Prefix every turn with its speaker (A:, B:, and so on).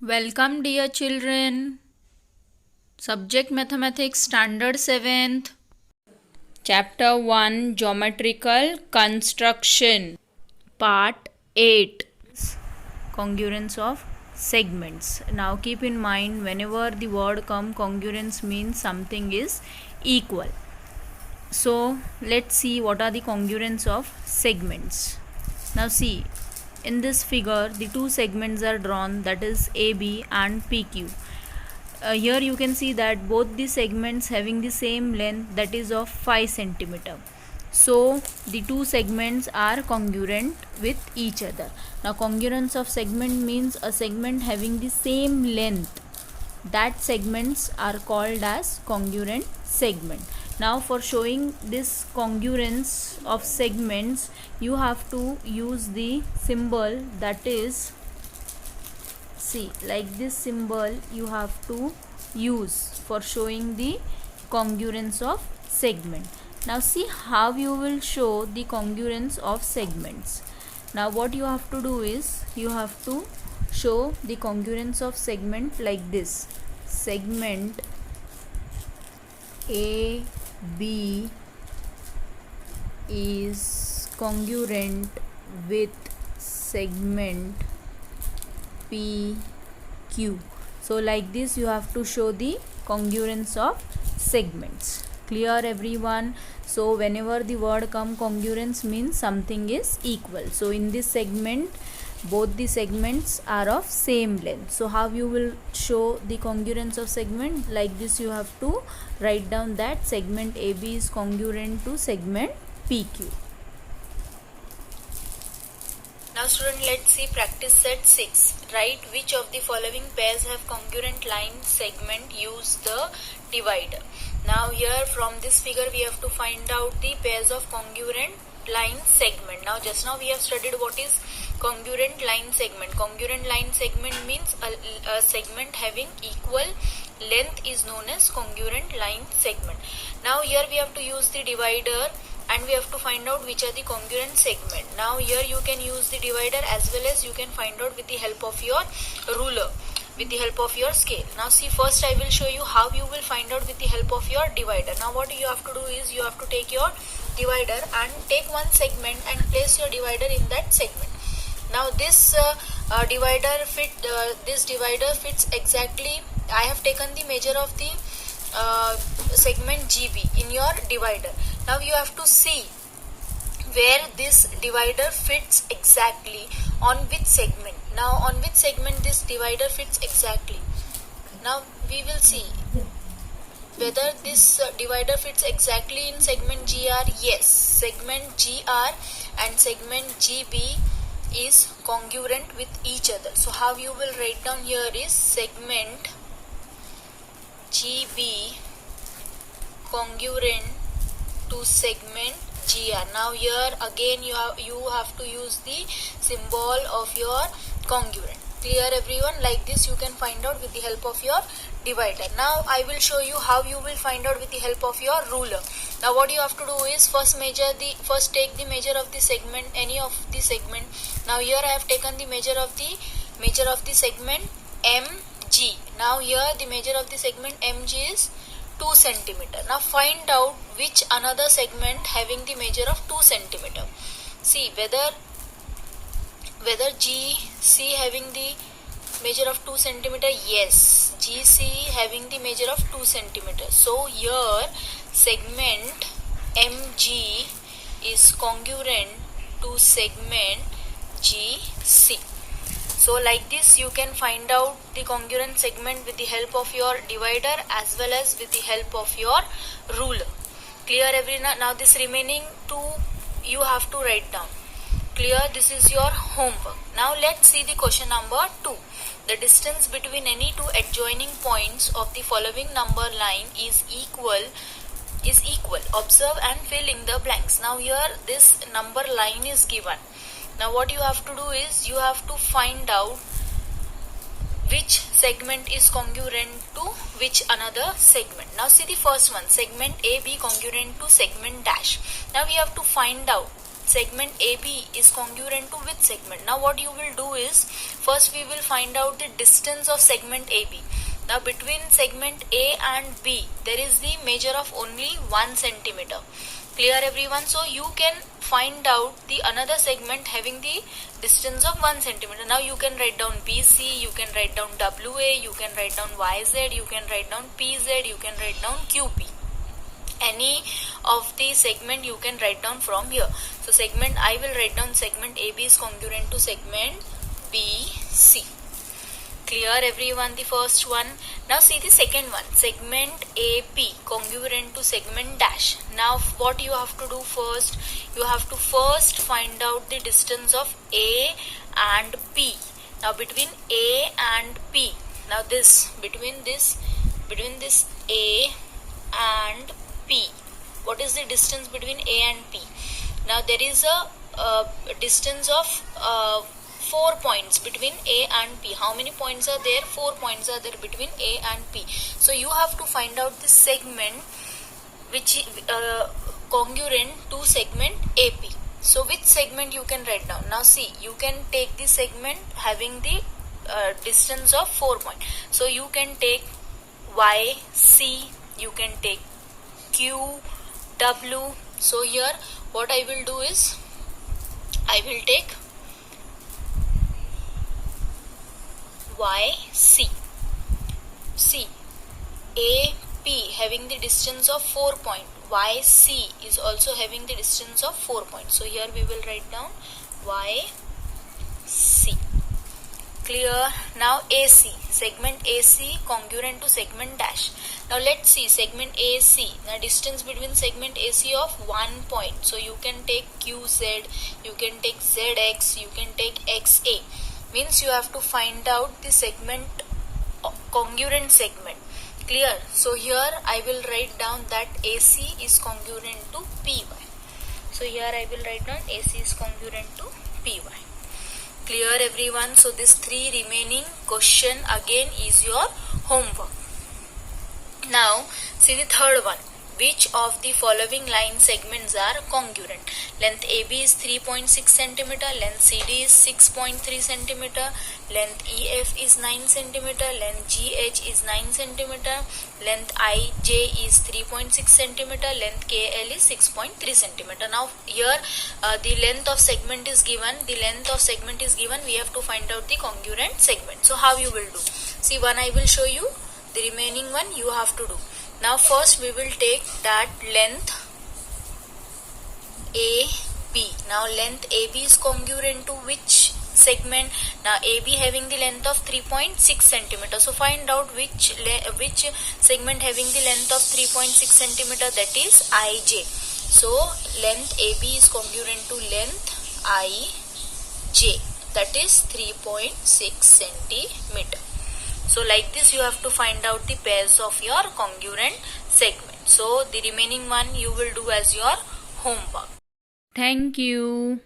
A: Welcome, dear children. Subject Mathematics Standard 7th. Chapter 1 Geometrical Construction. Part 8 Congruence of segments. Now keep in mind, whenever the word come, congruence means something is equal. So let's see what are the congruence of segments. Now see, in this figure the two segments are drawn, that is AB and PQ. Here you can see that both the segments having the same length, that is of 5 centimeter. So the two segments are congruent with each other. Now congruence of segment means a segment having the same length, that segments are called as congruent segment. Now for showing this congruence of segments, you have to use the symbol, that is, see, like this symbol you have to use for showing the congruence of segment. Now see how you will show the congruence of segments. Now what you have to do is, you have to show the congruence of segment like this. Segment AB is congruent with segment PQ. So like this you have to show the congruence of segments. Clear everyone? So whenever the word come, congruence means something is equal. So in this segment, both the segments are of same length. So how you will show the congruence of segment? Like this you have to write down that segment AB is congruent to segment PQ.
B: Now student, let's see practice set 6. Write which of the following pairs have congruent line segment, use the divider. Now here from this figure we have to find out the pairs of congruent line segment. Now just now we have studied what is congruent line segment. Congruent line segment means a segment having equal length is known as congruent line segment. Now here we have to use the divider and we have to find out which are the congruent segment. Now here you can use the divider as well as you can find out with the help of your ruler, with the help of your scale. Now see, first I will show you how you will find out with the help of your divider. Now what you have to do is, you have to take your divider and take one segment and place your divider in that segment. Now this divider fits exactly. I have taken the measure of the segment GB in your divider. Now you have to see where this divider fits exactly, on which segment. Now on which segment this divider fits exactly. Now we will see whether this divider fits exactly in segment GR. Yes, segment GR and segment GB is congruent with each other. So how you will write down here is segment GB congruent to segment GR. Now here again you have to use the symbol of your congruent. Clear everyone? Like this you can find out with the help of your divider. Now I will show you how you will find out with the help of your ruler. Now what you have to do is, first take the measure of the segment, any of the segment. Now here I have taken the measure of the segment MG. Now here the measure of the segment MG is 2 centimeter. Now find out which another segment having the measure of 2 centimeter. See whether GC having the measure of 2 centimeter. Yes, GC having the measure of 2 centimeter. So here segment MG is congruent to segment GC. So like this you can find out the congruent segment with the help of your divider as well as with the help of your ruler. Clear everyone? Now this remaining two you have to write down. Clear? This is your homework. Now let's see the question number 2. The distance between any two adjoining points of the following number line is equal. Observe and fill in the blanks. Now here this number line is given. Now what you have to do is, you have to find out which segment is congruent to which another segment. Now see the first one, segment AB congruent to segment dash. Now we have to find out segment AB is congruent to which segment? Now what you will do is, first we will find out the distance of segment AB. Now between segment A and B there is the measure of only 1 centimeter. Clear everyone? So you can find out the another segment having the distance of 1 centimeter. Now you can write down BC, you can write down WA, you can write down YZ, you can write down PZ, you can write down QP. Any of the segment you can write down from here. So segment, I will write down segment AB is congruent to segment BC. Clear everyone, the first one. Now see the second one, segment AP congruent to segment dash. Now what you have to do first, you have to first find out the distance of A and P. Now between A and P, now this between this A and P, what is the distance between A and P? Now there is a distance of 4 points between A and P. How many points are there? 4 points are there between A and P. So you have to find out the segment which is congruent to segment AP. So which segment you can write down? Now see, you can take the segment having the distance of 4 points. So you can take YC, you can take QW. So here what I will do is, I will take YC. See, AP having the distance of 4 points, YC is also having the distance of 4 points. So here we will write down YC. Clear? Now AC, segment AC congruent to segment dash. Now let's see segment AC. Now distance between segment AC of 1 point. So you can take QZ, you can take ZX, you can take XA. Means you have to find out the segment, congruent segment. Clear? So here I will write down that AC is congruent to PY. So here I will write down AC is congruent to PY. Clear everyone? So this 3 remaining question again is your homework. Now see the third one. Which of the following line segments are congruent? Length AB is 3.6 cm, length CD is 6.3 cm, length EF is 9 cm, length GH is 9 cm, length IJ is 3.6 cm, length KL is 6.3 cm. Now here the length of segment is given, we have to find out the congruent segment. So how you will do? See, one I will show you, the remaining one you have to do. Now first we will take that length AB. Now length AB is congruent to which segment? Now AB having the length of 3.6 cm. So find out which segment having the length of 3.6 cm, that is IJ. So length AB is congruent to length IJ, that is 3.6 cm. So like this you have to find out the pairs of your congruent segment. So the remaining one you will do as your homework.
A: Thank you.